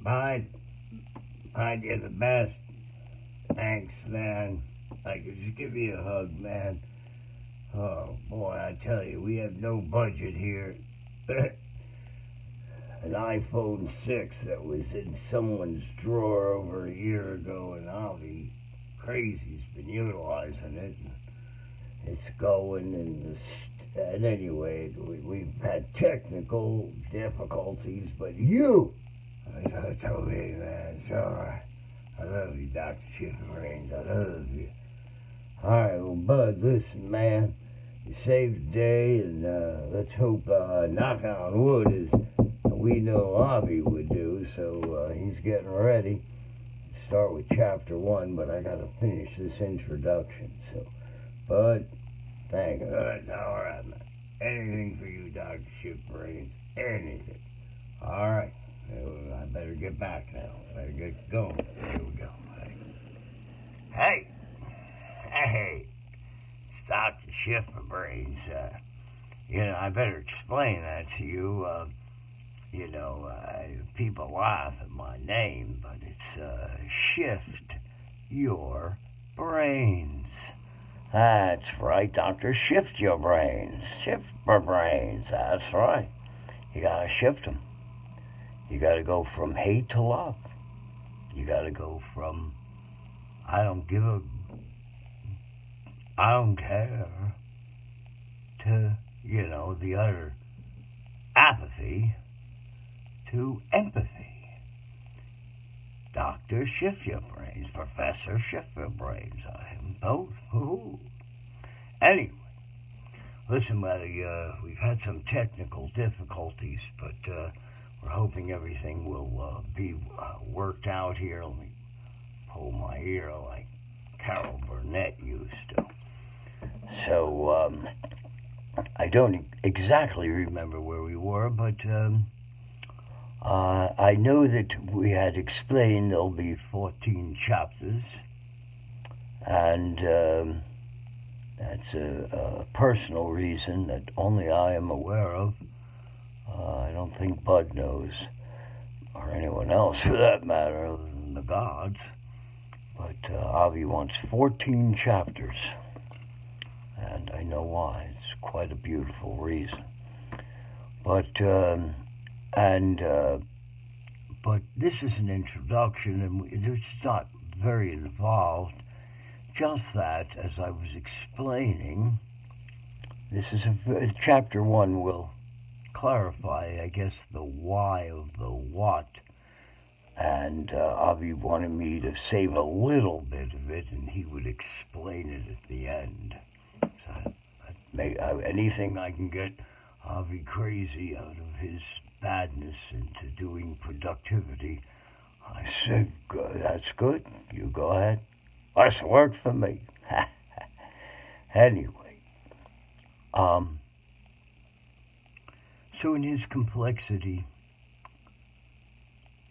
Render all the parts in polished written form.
Bud, you're the best. Thanks, man. I could just give you a hug, man. Oh, boy, I tell you, we have no budget here. An iPhone 6 that was in someone's drawer over a year ago, and AVI KRARzy's been utilizing it. It's going, and anyway, we've had technical difficulties, but you, I told you, man, it's all right. I love you, Dr. Chipperbrains. I love you. All right, well, Bud, listen, man. You saved the day, and let's hope, knock on wood, as we know Avi would do, so he's getting ready. Start with chapter 1, but I gotta finish this introduction, so, Bud, thank you. That's all right, man. Anything for you, Dr. Chipperbrains. Anything. All right. I better get back now. Better get going. Here we go. Hey, it's Dr. Chipperbrains. I better explain that to you. People laugh at my name, but it's Shift Your Brains. That's right, Doctor. Shift your brains. Shift my brains. That's right. You gotta shift them. You gotta go from hate to love. You gotta go from I don't care to, the utter apathy to empathy. Dr. Shift Your Brains, Professor Shift Your Brains. I am both. Ooh. Anyway, listen, buddy, we've had some technical difficulties, but we're hoping everything will be worked out here. Let me pull my ear like Carol Burnett used to. So, I don't exactly remember where we were, but I know that we had explained there'll be 14 chapters, and that's a personal reason that only I am aware of. I don't think Bud knows, or anyone else for that matter, other than the gods. But Avi wants 14 chapters, and I know why. It's quite a beautiful reason. But but this is an introduction, and it's not very involved. Just that, as I was explaining, this is chapter 1 will clarify, I guess, the why of the what. And Avi wanted me to save a little bit of it, and he would explain it at the end. So anything I can get Avi KRARzy out of his badness into doing productivity, I said, that's good. You go ahead. That's worked for me. Anyway, so in his complexity,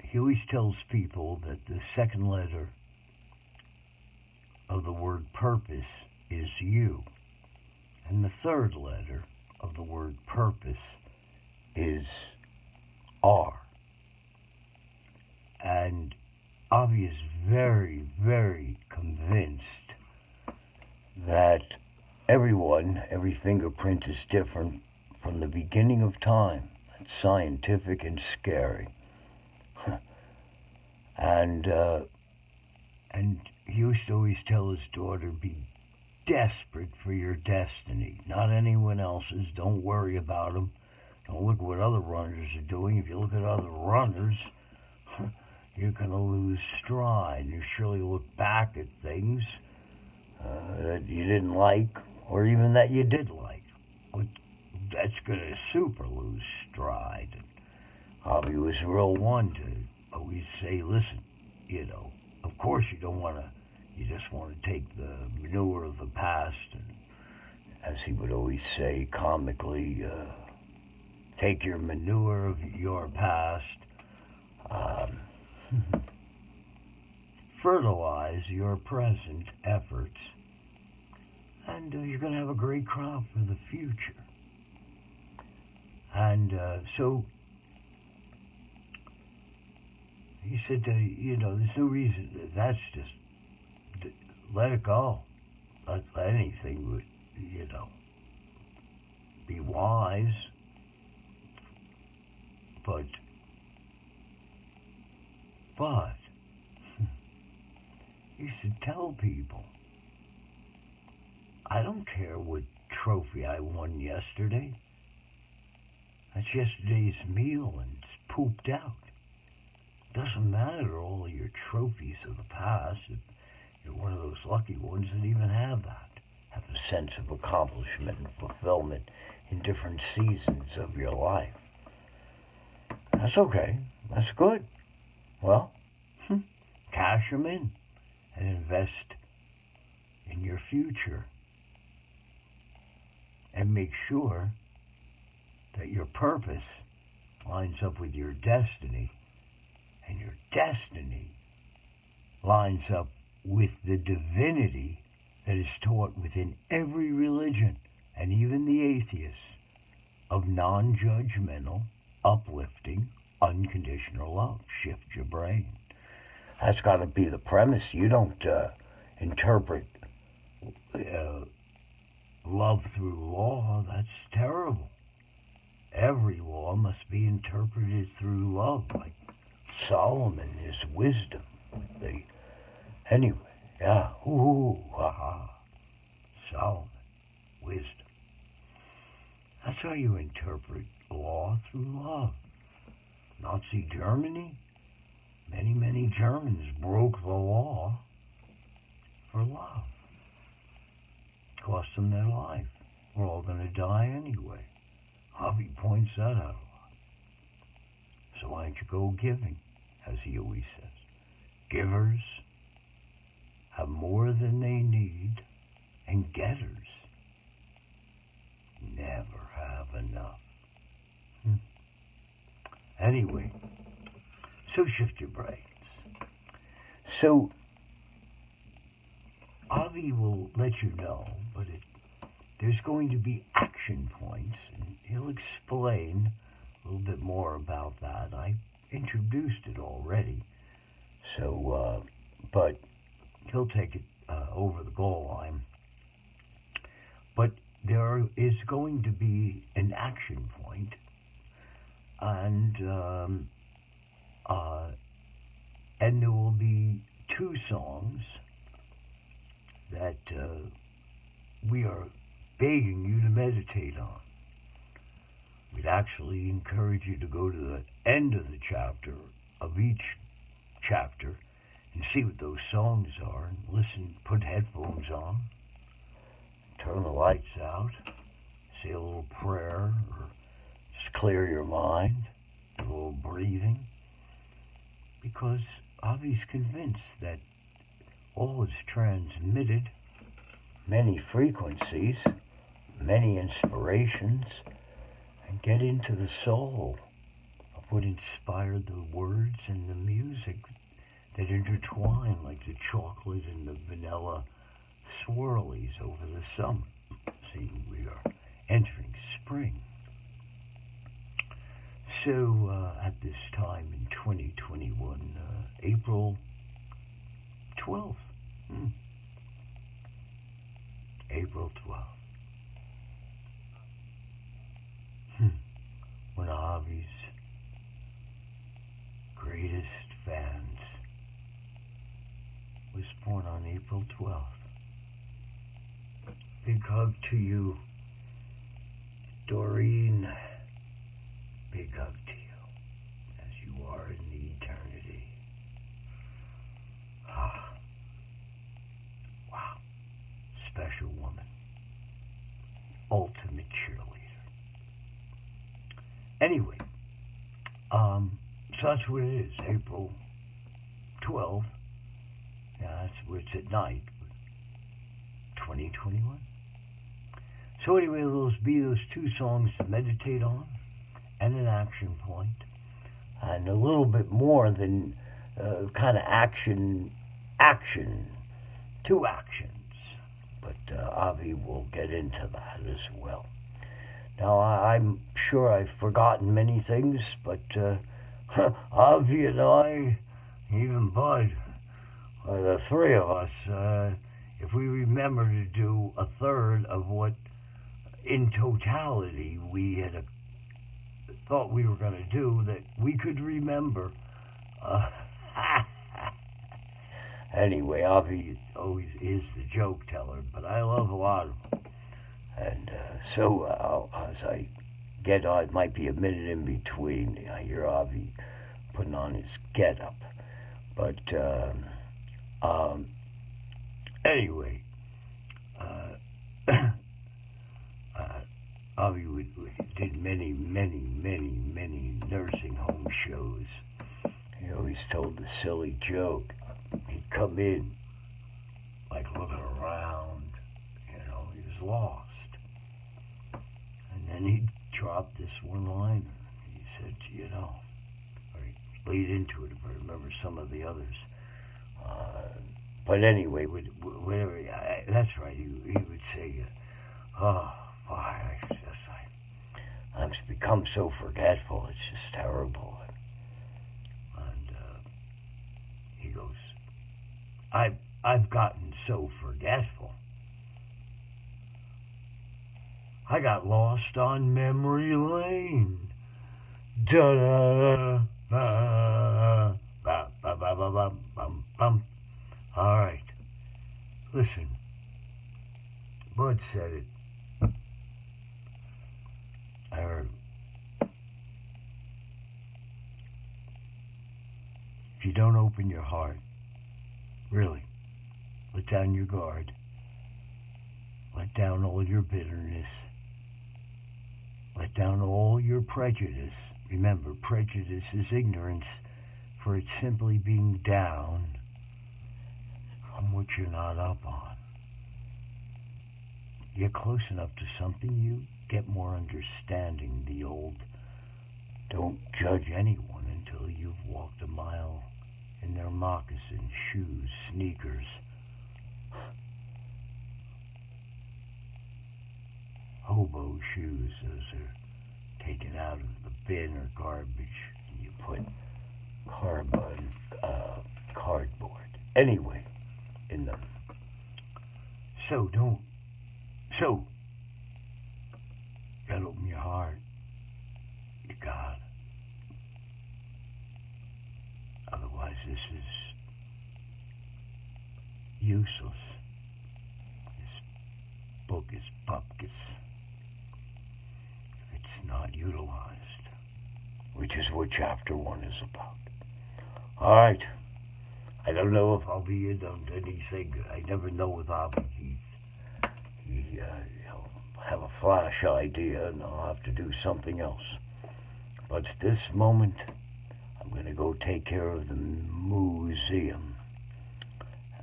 he always tells people that the second letter of the word purpose is U, and the third letter of the word purpose is R. And Avi is very, very convinced that every fingerprint is different from the beginning of time. It's scientific and scary. And he used to always tell his daughter, be desperate for your destiny, not anyone else's. Don't worry about them. Don't look at what other runners are doing. If you look at other runners, you're going to lose stride. You surely look back at things that you didn't like, or even that you did like. But that's going to super lose stride. And Avi was a real one to always say, listen, of course you just want to take the manure of the past, and as he would always say comically, take your manure of your past, fertilize your present efforts, and you're going to have a great crop for the future. And so he said, there's no reason. That's just, let it go. Let anything, be wise. But, he used to tell people, I don't care what trophy I won yesterday. That's yesterday's meal and it's pooped out. Doesn't matter all your trophies of the past if you're one of those lucky ones that even have that. Have a sense of accomplishment and fulfillment in different seasons of your life. That's okay. That's good. Well, cash them in and invest in your future. And make sure that your purpose lines up with your destiny. And your destiny lines up with the divinity that is taught within every religion, and even the atheists, of non-judgmental, uplifting, unconditional love. Shift your brain. That's got to be the premise. You don't interpret love through law. That's terrible. Every law must be interpreted through love, like Solomon, his wisdom. Anyway, yeah. Solomon, wisdom. That's how you interpret law through love. Nazi Germany, many Germans broke the law for love. Cost them their life. We're all going to die anyway. Avi points that out a lot. So why don't you go giving, as he always says. Givers have more than they need, and getters never have enough. Anyway, so shift your brains. So, Avi will let you know, but there's going to be action points, and he'll explain a little bit more about that. I introduced it already, so, but he'll take it over the goal line. But there is going to be an action point, and there will be 2 songs that we are begging you to meditate on. We'd actually encourage you to go to the end of the chapter, of each chapter, and see what those songs are, and listen, put headphones on, turn the lights out, say a little prayer, or just clear your mind, a little breathing, because Avi's convinced that all is transmitted, many frequencies, many inspirations, and get into the soul of what inspired the words and the music that intertwine like the chocolate and the vanilla swirlies over the summer. See, we are entering spring. So at this time in 2021, April 12th, April 12th, one of Avi's greatest fans was born on April 12th. Big hug to you, Doreen. Big hug to you, as you are in the eternity. Wow. Special woman. Ultimate cheerleader. Anyway, so that's what it is, April 12th. Yeah, that's where it's at night. 2021. So anyway, those 2 songs to meditate on, and an action point, and a little bit more than kind of action, 2 actions. But Avi will get into that as well. Now, I'm sure I've forgotten many things, but Avi and I even Bud, the three of us, if we remember to do a third of what in totality we had thought we were going to do, that we could remember. Anyway, Avi always is the joke teller, but I love a lot of them. And so as I get on, it might be a minute in between, I hear Avi putting on his get-up. But anyway, Avi did many nursing home shows. He always told the silly joke. He'd come in, like looking around, he was lost. And then he'd drop this one-liner. He said, or he'd lead into it if I remember some of the others. But anyway, whatever, that's right, he would say, I've become so forgetful, it's just terrible. And he goes, I've gotten so forgetful. I got lost on memory lane. Da da da ba ba ba ba ba bum bum. All right, listen. Bud said it. I heard. If you don't open your heart, really, let down your guard, let down all your bitterness, let down all your prejudice. Remember, prejudice is ignorance, for it's simply being down on what you're not up on. Get close enough to something, you get more understanding. The old, don't judge anyone until you've walked a mile in their moccasins, shoes, sneakers. Hobo shoes, those are taken out of the bin or garbage, and you put cardboard, anyway, in them. So gotta open your heart. You got. Otherwise, this is useless. This book is bupkis if it's not utilized, which is what chapter 1 is about. All right. I don't know if I'll be in on anything. I never know with Avi. He'll have a flash idea, and I'll have to do something else. But at this moment, I'm going to go take care of the museum.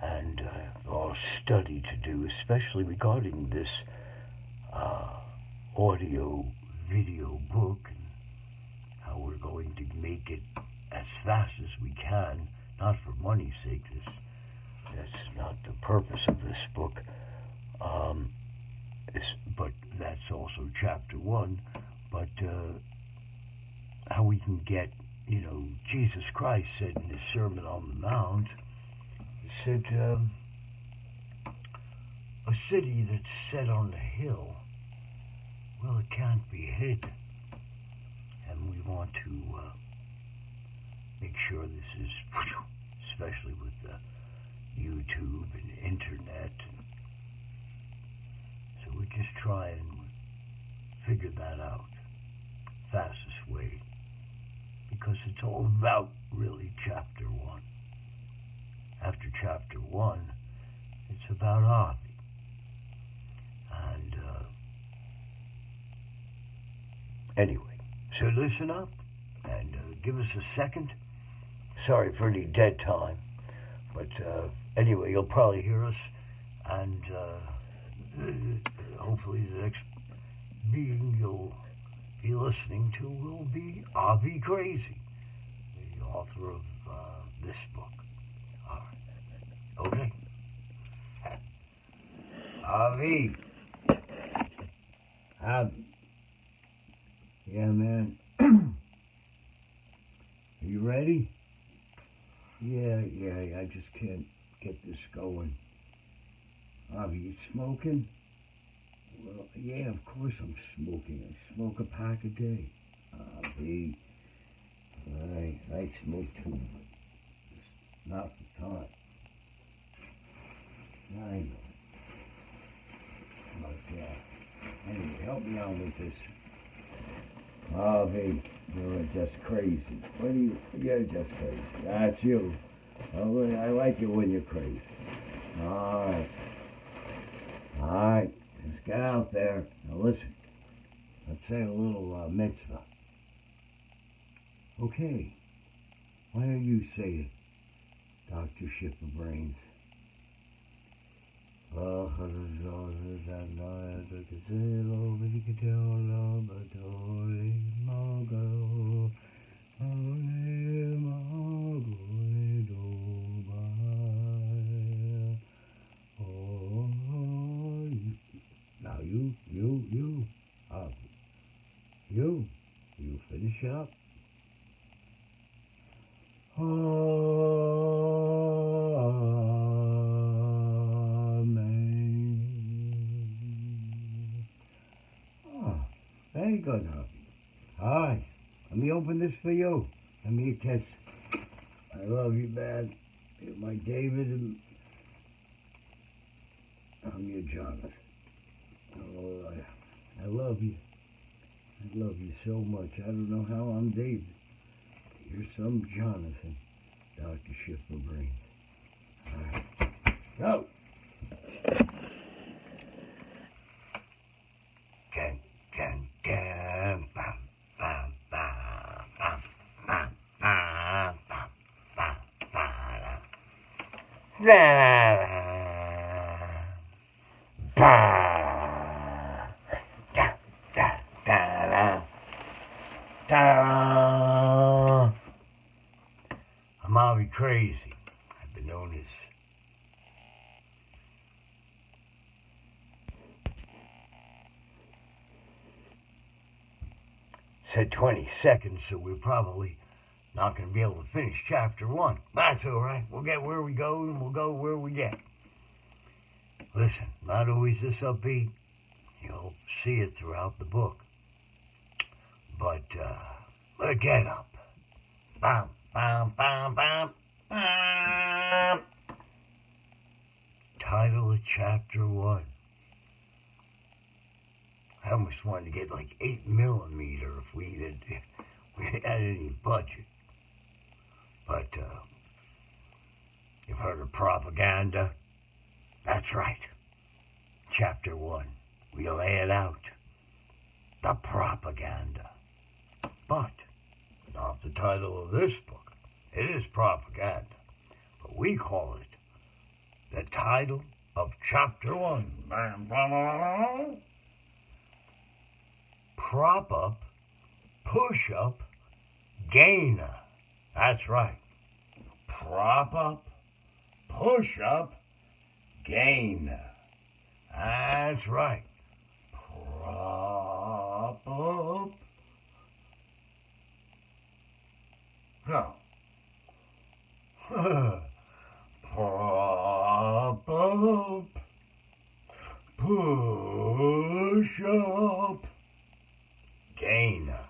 And a study to do, especially regarding this audio-video book, and how we're going to make it as fast as we can, not for money's sake. That's not the purpose of this book. But that's also chapter 1. But how we can get, Jesus Christ said in his Sermon on the Mount, he said, a city that's set on the hill, well, it can't be hid. And we want to make sure this is, especially with YouTube and internet. So we just try and figure that out fastest way, because it's all about really chapter 1. After chapter 1, it's about Avi. And anyway, so listen up and give us a second. Sorry for any dead time, but anyway, you'll probably hear us, and hopefully the next being you'll be listening to will be AVI KRARzY, the author of this book. All right. Okay. Avi. Yeah, man. Are you ready? Yeah, I just can't get this going. Avi, you smoking? Well, yeah, of course I'm smoking. I smoke a pack a day. Avi, I smoke too much. Just not the time. I know. But, anyway, help me out with this. Avi, you're just crazy. You're just crazy. That's you. I like it when you're crazy. Alright. Just get out there. Now listen. Let's say a little mitzvah. Okay. Why don't you say it, Dr. Shipperbrains? Now you finish up. Very good, Harvey. All right, let me open this for you. Let me a kiss. I love you, man. You're my David, and I'm your Jonathan. Oh, I love you. I love you so much. I don't know how I'm David. You're some Jonathan, Dr. Shipperbrains. All right, go. I'm AVI KRARzY. I've been known as said 20 seconds, so we're probably not going to be able to finish chapter 1. That's all right. We'll get where we go, and we'll go where we get. Listen, not always this upbeat. You'll see it throughout the book. But, get up. Bam, bam, bam, bam, bam. Title of chapter 1. I almost wanted to get like 8mm if we had any budget. But, you've heard of propaganda? That's right. Chapter 1. We lay it out. The propaganda. But, not the title of this book. It is propaganda. But we call it the title of chapter 1. Prop up, push up, gainer. That's right. Prop up, push up, gainer. That's right. Prop up. No. Prop up, push up, gainer.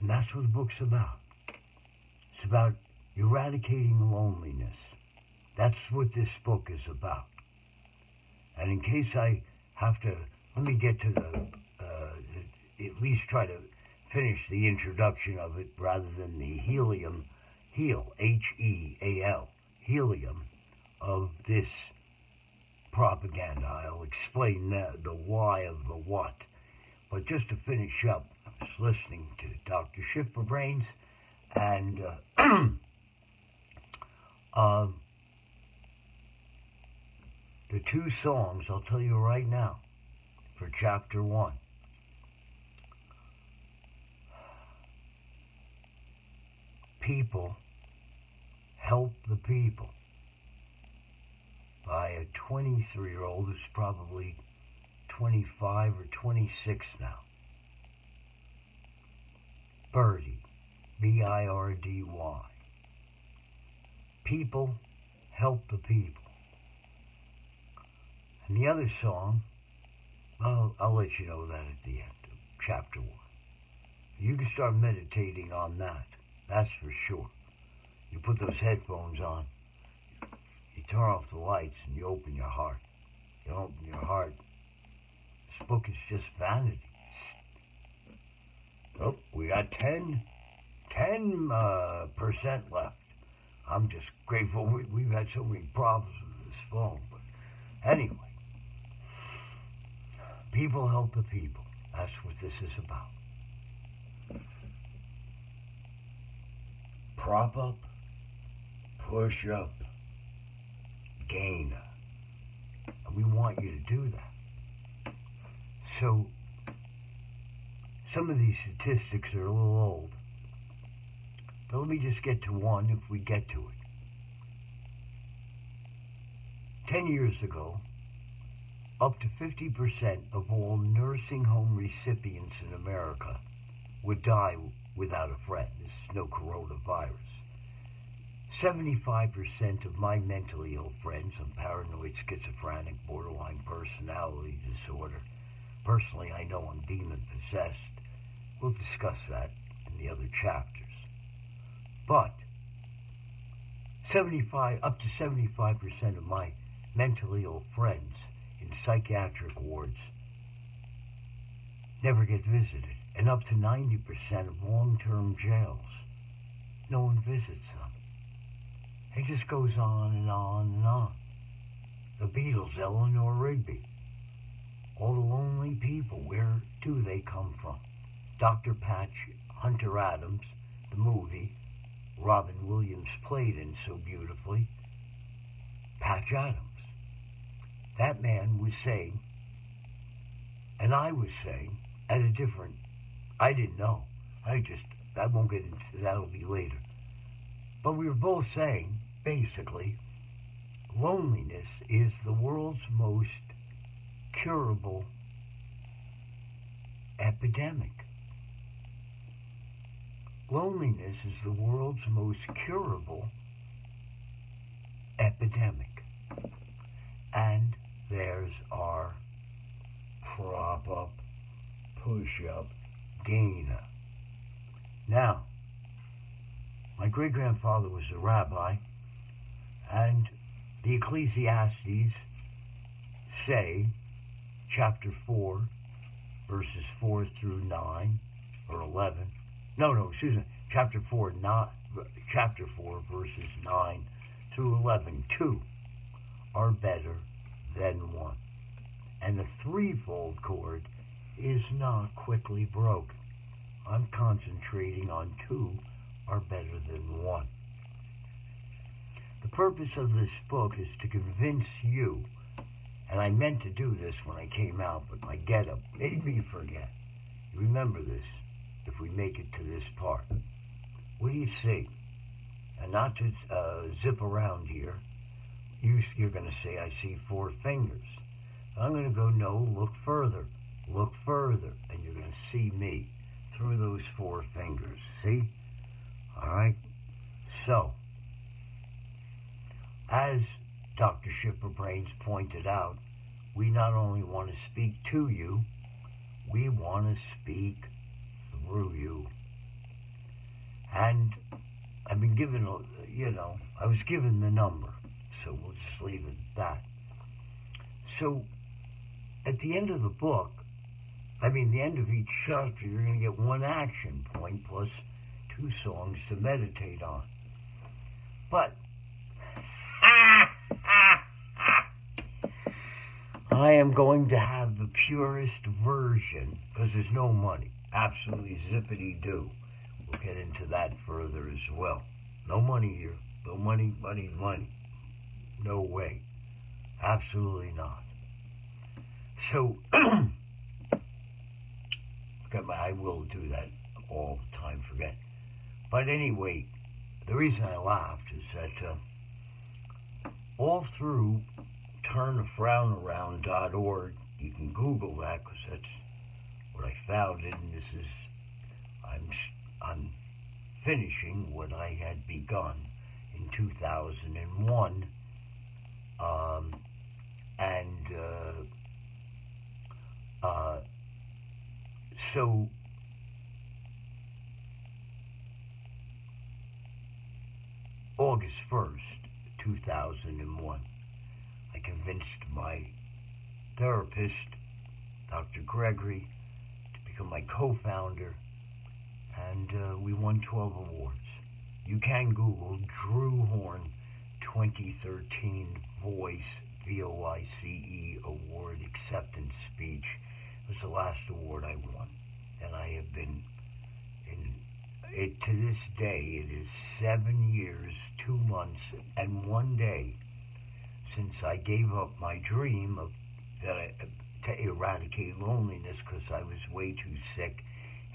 And that's what the book's about. It's about eradicating loneliness. That's what this book is about. And in case I have to, let me get to at least try to finish the introduction of it rather than the helium, H-E-A-L, helium of this propaganda. I'll explain the why of the what. But just to finish up, I was listening to Dr. Shipperbrains, and the two songs, I'll tell you right now, for chapter 1. People Help the People by a 23-year-old who's probably 25 or 26 now. Birdie, B-I-R-D-Y. People help the people. And the other song, I'll let you know that at the end of chapter 1. You can start meditating on that. That's for sure. You put those headphones on, you turn off the lights, and you open your heart. You open your heart. This book is just vanity. Oh, we got 10% left. I'm just grateful we've had so many problems with this phone. But anyway, people help the people. That's what this is about. Prop up, push up, gain. And we want you to do that. So, some of these statistics are a little old. But let me just get to one if we get to it. 10 years ago, up to 50% of all nursing home recipients in America would die without a friend. This is no coronavirus. 75% of my mentally ill friends, I'm paranoid, schizophrenic, borderline personality disorder. Personally, I know I'm demon-possessed. We'll discuss that in the other chapters. But up to 75% of my mentally ill friends in psychiatric wards never get visited. And up to 90% of long-term jails, no one visits them. It just goes on and on and on. The Beatles, Eleanor Rigby. All the lonely people, where do they come from? Dr. Patch, Hunter Adams, the movie, Robin Williams played in so beautifully. Patch Adams. That man was saying, and I was saying, at a different, I didn't know. I won't get into that, that'll be later. But we were both saying, basically, loneliness is the world's most curable epidemic. Loneliness is the world's most curable epidemic. And there's our prop up, push up, gain up. Now, my great-grandfather was a rabbi, and the Ecclesiastes say, chapter 4, verses 4 through 9, or 11. Chapter 4, verses 9 through 11, 2 are better than 1. And the threefold cord is not quickly broken. I'm concentrating on 2 are better than 1. The purpose of this book is to convince you, and I meant to do this when I came out, but my get-up made me forget. You remember this if we make it to this part. What do you see? And not to zip around here, you're going to say, I see 4 fingers. I'm going to go, no, look further, and you're going to see me through those 4 fingers. See? All right? So, as Dr. Shipperbrains pointed out, we not only want to speak to you, we want to speak through you. And I've been given, I was given the number, so we'll just leave it at that. So, at the end of the book, the end of each chapter, you're going to get 1 action point plus 2 songs to meditate on. But I am going to have the purest version, because there's no money. Absolutely zippity-doo. We'll get into that further as well. No money here. No money. No way. Absolutely not. So, I will do that all the time, forget. But anyway, the reason I laughed is that all through turnafrownaround.org, you can Google that, because that's what I found, and this is, I'm finishing what I had begun in 2001. So August 1st, 2001, I convinced my therapist, Dr. Gregory, to become my co-founder, and we won 12 awards. You can Google Drew Horn 2013 Voice, VOICE Award Acceptance Speech. It was the last award I won, and I have been in it to this day. It is 7 years, 2 months, and 1 day since I gave up my dream to eradicate loneliness, because I was way too sick,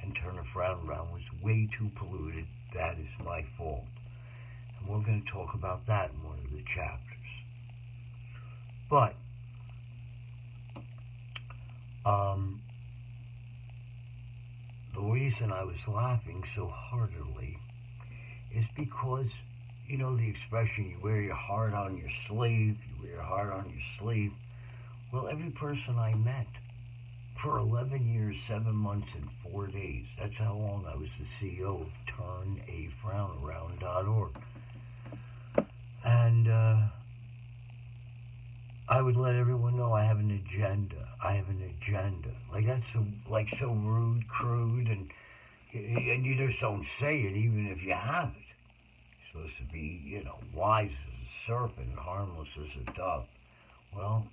and Turner Frown Round was way too polluted. That is my fault. And we're going to talk about that in one of the chapters. But the reason I was laughing so heartily is because, you know, the expression, you wear your heart on your sleeve, you wear your heart on your sleeve. Well, every person I met for 11 years, 7 months, and 4 days, that's how long I was the CEO of TurnAFrownAround.org. And I would let everyone know I have an agenda. I have an agenda. Like, that's so rude, crude, and you just don't say it even if you have it. You're supposed to be, you know, wise as a serpent, harmless as a dove. Well,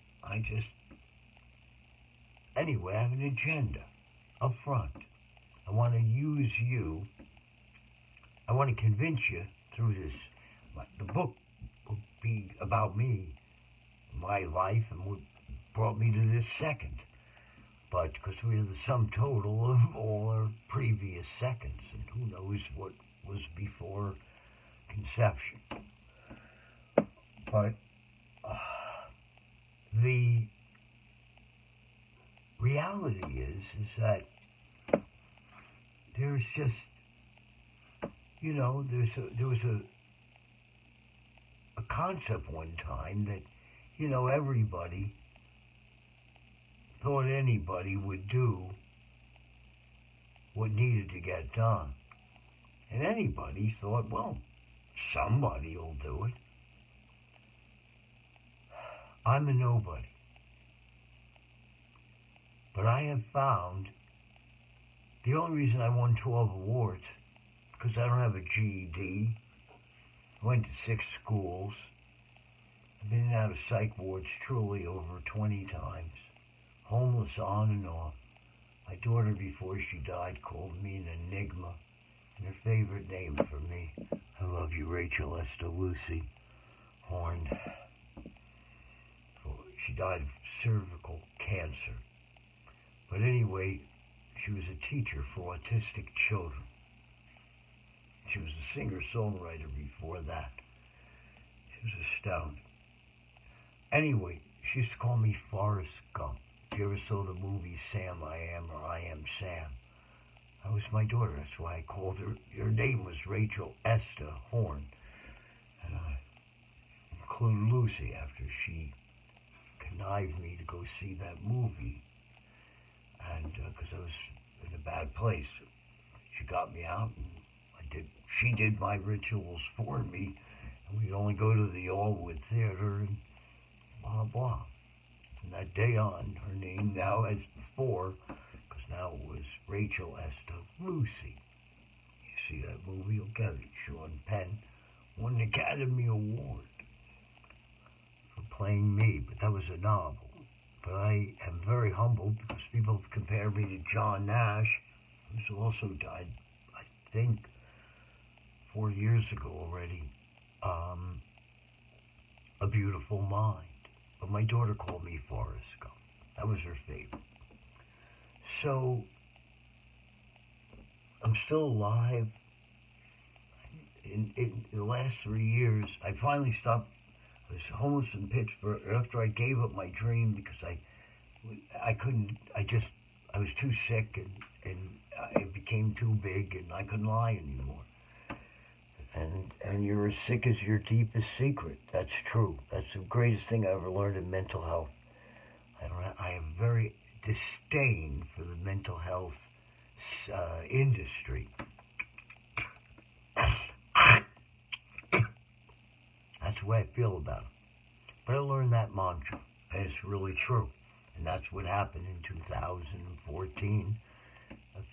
anyway, I have an agenda up front. I want to use you. I want to convince you through this. The book will be about me, my life, and what brought me to this second. But because we are the sum total of all our previous seconds, and who knows what was before conception. But the reality is that there's just, you know, there was a concept one time that, you know, everybody thought anybody would do what needed to get done. And anybody thought, well, somebody will do it. I'm a nobody. But I have found the only reason I won 12 awards, because I don't have a GED, I went to 6 schools, I've been out of psych wards truly over 20 times, homeless on and off. My daughter, before she died, called me an enigma, and her favorite name for me, I love you, Rachel Esther Lucy Horn. She died of cervical cancer. But anyway, she was a teacher for autistic children. She was a singer-songwriter before that. She was astounding. Anyway, she used to call me Forrest Gump. If you ever saw the movie Sam I Am or I Am Sam, that was my daughter. That's why I called her. Her name was Rachel Esther Horn. And I included Lucy after she connived me to go see that movie. And because I was in a bad place, she got me out, and she did my rituals for me, and we'd only go to the Allwood Theater and blah blah. From that day on, her name now, as before, because now it was Rachel Esther Lucy. You see that movie, you'll get it. Sean Penn won an Academy Award for playing me, but that was a novel. But I am very humbled because people have compared me to John Nash, who's also died, I think, 4 years ago already. A Beautiful Mind. But my daughter called me Forrest Gump. That was her favorite. So, I'm still alive. In the last 3 years, I finally stopped. I was homeless in Pittsburgh after I gave up my dream because I was too sick, and it became too big, and I couldn't lie anymore. And and you're as sick as your deepest secret. That's true. That's the greatest thing I ever learned in mental health. I have very disdain for the mental health industry. That's the way I feel about it. But I learned that mantra, and it's really true. And that's what happened in 2014.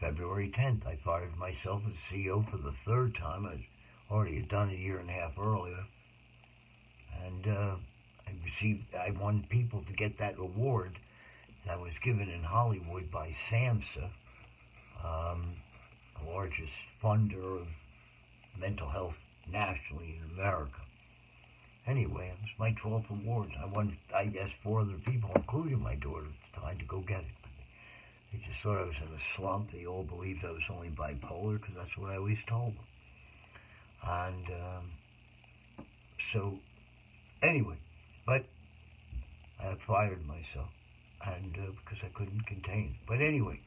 February 10th, I fired myself as CEO for the third time. I already had done it a year and a half earlier. And I wanted people to get that award that was given in Hollywood by SAMHSA, the largest funder of mental health nationally in America. Anyway, it was my 12th award. I asked 4 other people, including my daughter at the time, to go get it. They just thought I was in a slump. They all believed I was only bipolar, because that's what I always told them. And so, anyway, but I had fired myself, and because I couldn't contain it. But anyway,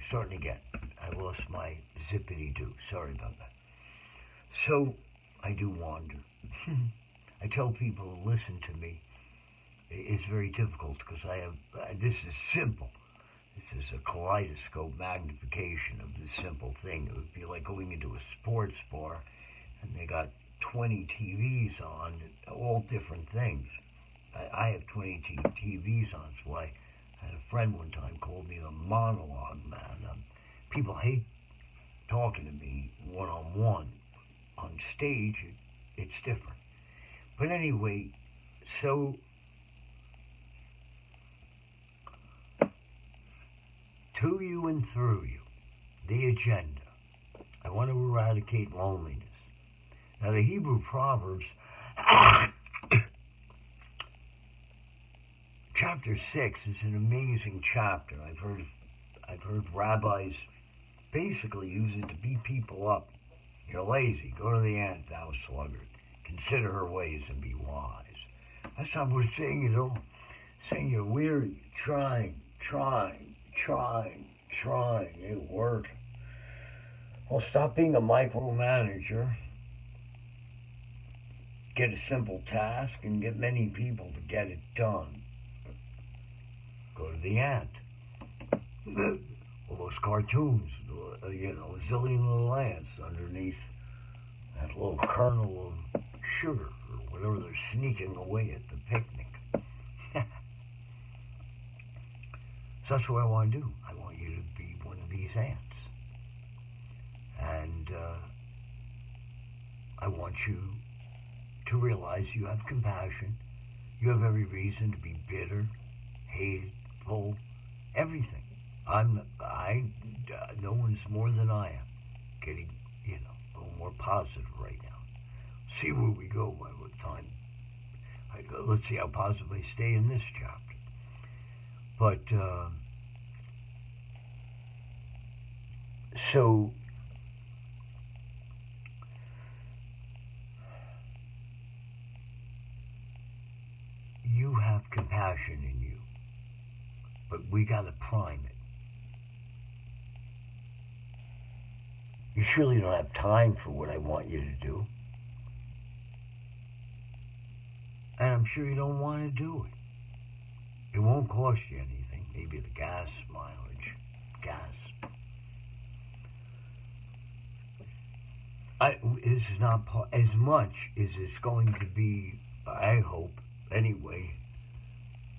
starting again. I lost my zippity-doo. Sorry about that. So, I do wander. I tell people to listen to me. It's very difficult because this is simple. This is a kaleidoscope magnification of this simple thing. It would be like going into a sports bar and they got 20 TVs on, all different things. I have 20 TVs on. That's why I had a friend one time called me the monologue man. People hate talking to me one-on-one. On stage, it's different. But anyway, so to you and through you, the agenda. I want to eradicate loneliness. Now, the Hebrew Proverbs, chapter 6 is an amazing chapter. I've heard rabbis basically use it to beat people up. You're lazy. Go to the ant, thou sluggard. Consider her ways and be wise. That's not what it's saying at all. It's saying you're weary, trying. It work. Well, stop being a micromanager. Get a simple task and get many people to get it done. Go to the ant. All those cartoons, a zillion little ants underneath that little kernel of sugar or whatever they're sneaking away at the picnic. So that's what I want to do. I want you to be one of these ants. And I want you to realize you have compassion. You have every reason to be bitter, hateful, everything. No one's more than I am. Getting, a little more positive right now. See where we go by what time. Let's see how positive I stay in this chapter. But, so, you have compassion in you, but we got to prime it. You surely don't have time for what I want you to do. And I'm sure you don't want to do it. It won't cost you anything. Maybe the gas mileage. This is not as much as it's going to be, I hope, anyway,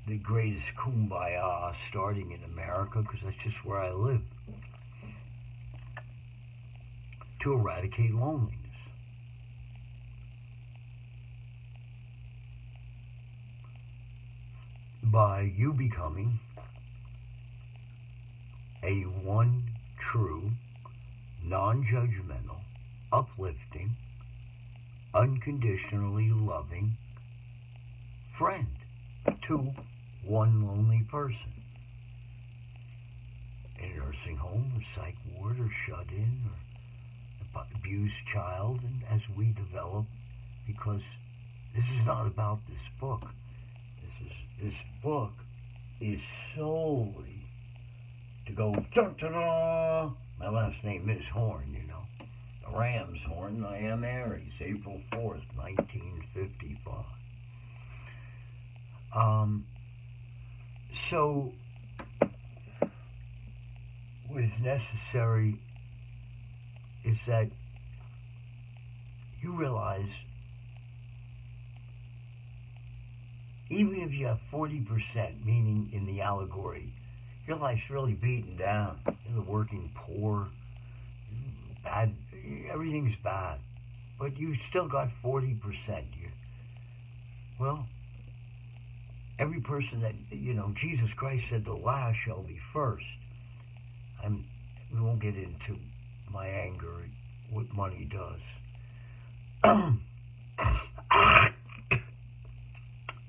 the greatest kumbaya starting in America, because that's just where I live. To eradicate loneliness. By you becoming a one true, non-judgmental, uplifting, unconditionally loving friend to one lonely person. In a nursing home, or psych ward, or shut in, or abused child, and as we develop, because this is not about this book. This book is solely to go, da-da-da. My last name is Horn, Ram's Horn, I am Aries, April 4th, 1955. So, what is necessary is that you realize even if you have 40%, meaning in the allegory, your life's really beaten down. You're the working poor, bad, everything's bad. But you still got 40%. Well, every person that, Jesus Christ said the last shall be first. We won't get into my anger at what money does.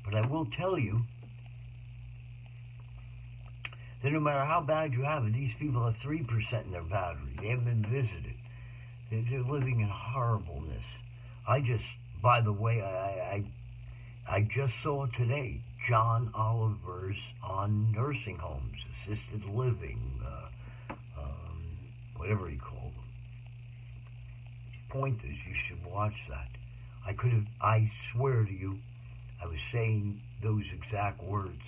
But I will tell you that no matter how bad you have it, these people have 3% in their battery. They haven't been visited. They're living in horribleness. By the way, I just saw today John Oliver's on nursing homes, assisted living, whatever he called them. Point is, you should watch that. I swear to you, I was saying those exact words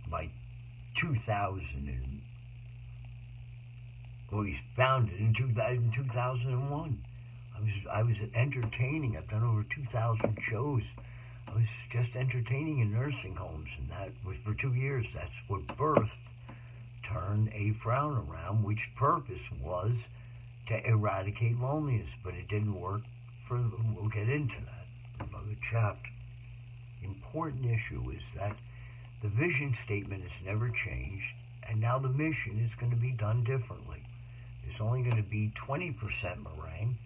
by 2000. He's founded in 2001. I was entertaining. I've done over 2,000 shows. I was just entertaining in nursing homes, and that was for 2 years. That's what birthed Turn a Frown Around, which purpose was to eradicate loneliness, but it didn't work. We'll get into that in another chapter. The important issue is that the vision statement has never changed, and now the mission is going to be done differently. There's only going to be 20% meringue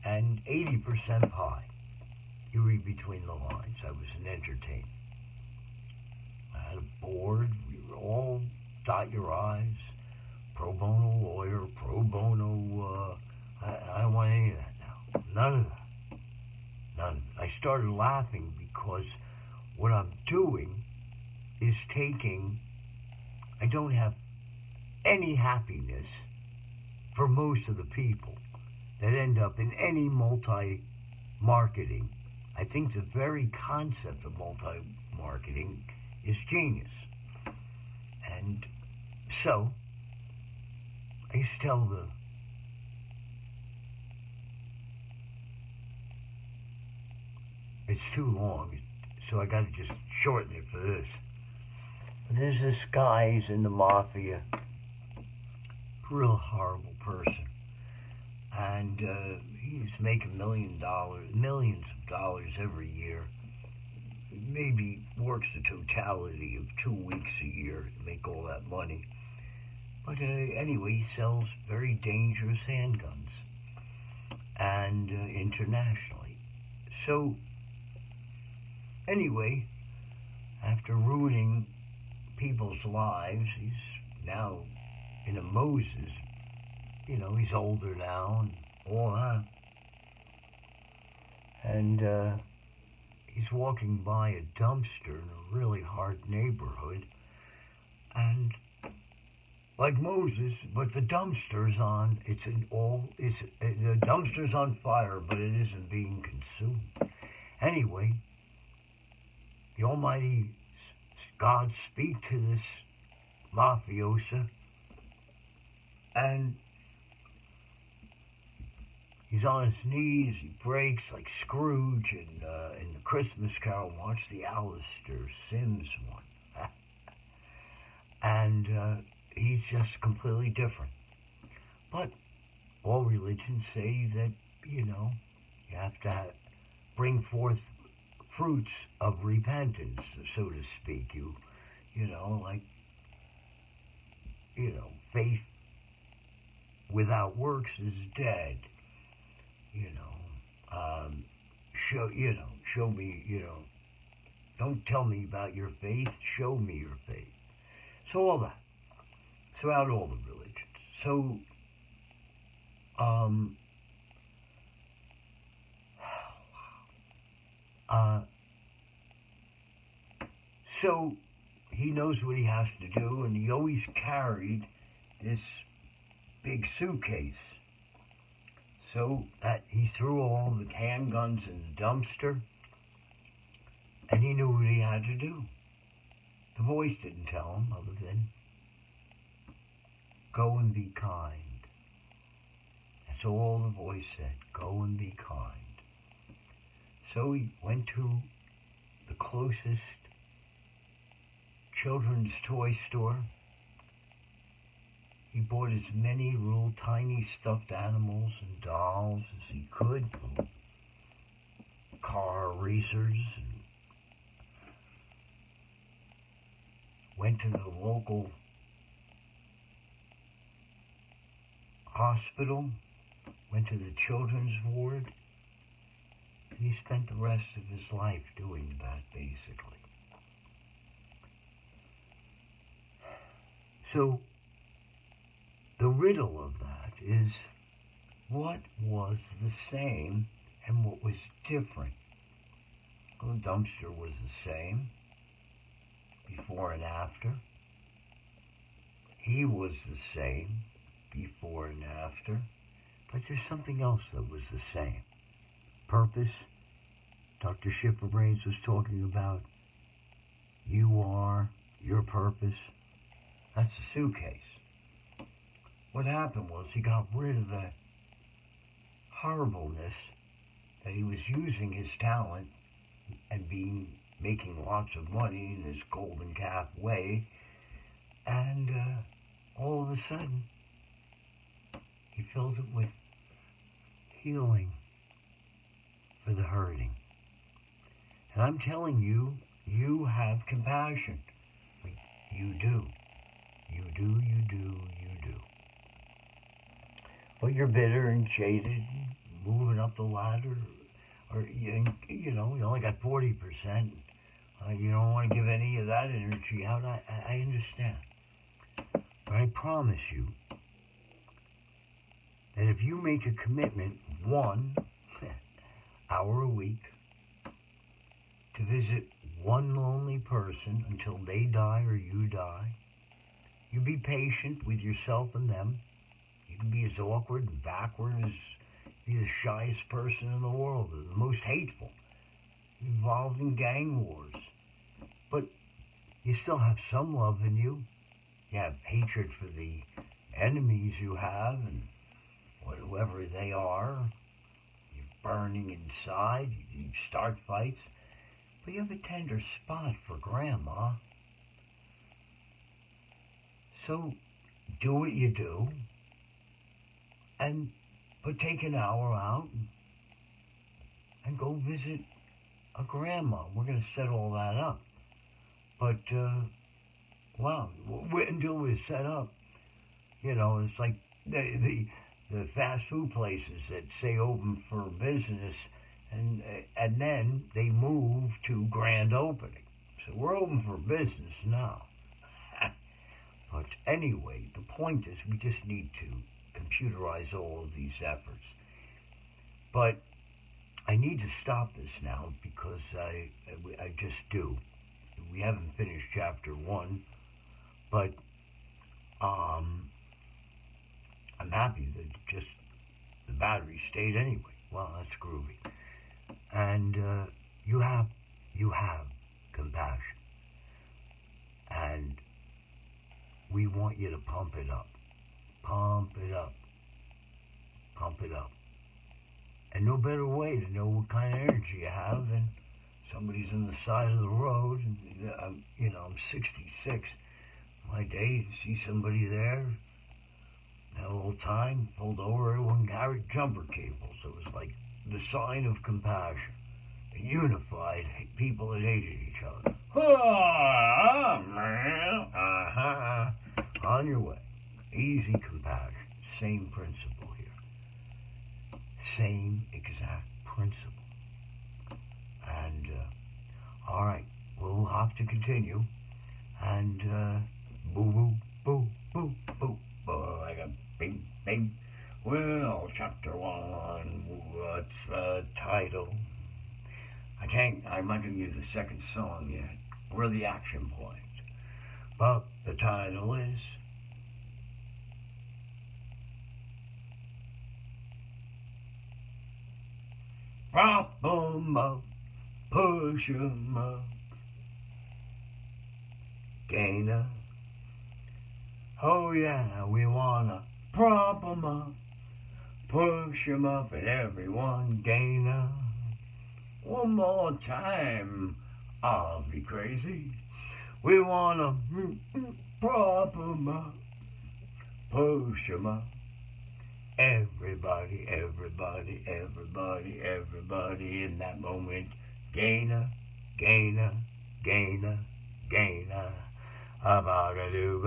and 80% pie. You read between the lines. I was an entertainer. I had a board. We were all dot your I's. Pro bono lawyer, pro bono. I don't want any of that now. None of that. None of it. I started laughing because what I'm doing is I don't have any happiness for most of the people that end up in any multi-marketing. I think the very concept of multi-marketing is genius. And so, I used to tell it's too long, so I got to just shorten it for this. There's this guy, he's in the mafia, real horrible person, and he's making millions of dollars every year. Maybe works the totality of 2 weeks a year to make all that money. But anyway, he sells very dangerous handguns, and internationally. So anyway, after ruining people's lives, he's now in a Moses. He's older now and all that. And he's walking by a dumpster in a really hard neighborhood. And like Moses, but the dumpster's on. The dumpster's on fire, but it isn't being consumed. Anyway, the Almighty God speak to this mafiosa, and he's on his knees. He breaks like Scrooge in the Christmas Carol. Watch the Alistair Sims one, and he's just completely different. But all religions say that you have to bring forth fruits of repentance, so to speak. Faith without works is dead. Show me. Don't tell me about your faith. Show me your faith. So all that throughout all the religions. So he knows what he has to do, and he always carried this big suitcase. So that he threw all the handguns in the dumpster, and he knew what he had to do. The voice didn't tell him other than, go and be kind. That's all the voice said, go and be kind. So he went to the closest children's toy store. He bought as many little tiny stuffed animals and dolls as he could, car racers, and went to the local hospital, went to the children's ward, and he spent the rest of his life doing that, basically. So, the riddle of that is, what was the same and what was different? Well, the dumpster was the same, before and after. He was the same, before and after. But there's something else that was the same. Purpose. Dr. Schifferbrains was talking about. You are your purpose. That's the suitcase. What happened was he got rid of the horribleness that he was using his talent and making lots of money in his golden calf way, and all of a sudden he filled it with healing for the hurting. And I'm telling you, you have compassion. You do. You do, you do, you do. But you're bitter and jaded, moving up the ladder, or you only got 40%. You don't want to give any of that energy out. I understand. But I promise you that if you make a commitment 1 hour a week to visit one lonely person until they die or you die, you be patient with yourself and them. You can be as awkward and backward as be the shyest person in the world, the most hateful, involved in gang wars. But you still have some love in you. You have hatred for the enemies you have and whoever they are. You're burning inside. You start fights. But you have a tender spot for Grandma. So do what you do. But take an hour out and go visit a grandma. We're going to set all that up. But, until we're set up, it's like the fast food places that say open for business, and then they move to grand opening. So we're open for business now. But anyway, the point is we just need to computerize all of these efforts. But I need to stop this now because I just do. We haven't finished chapter 1, but I'm happy that just the battery stayed anyway. Well, that's groovy. And you have compassion, and we want you to pump it up. Pump it up. Pump it up. And no better way to know what kind of energy you have than somebody's on the side of the road. And, I'm 66. My day, see somebody there, had a little time, pulled over, everyone carried jumper cables. So it was like the sign of compassion. Unified people that hated each other. On your way. Easy compassion. Same principle here. Same exact principle. And, all right, we'll have to continue. And, boo, boo, boo, boo, boo, boo, like a bing, bing. Well, chapter 1, what's the title? I'm not going to use the second song yet. We're the action point. But the title is prop 'em up, push 'em up. Gainer. Oh yeah, we wanna prop 'em up, push 'em up, and everyone gainer. One more time, AVI KRARzY. We wanna prop 'em up, push 'em up. Everybody, everybody, everybody, everybody in that moment. Gainer, gainer, gainer, gainer. About a do,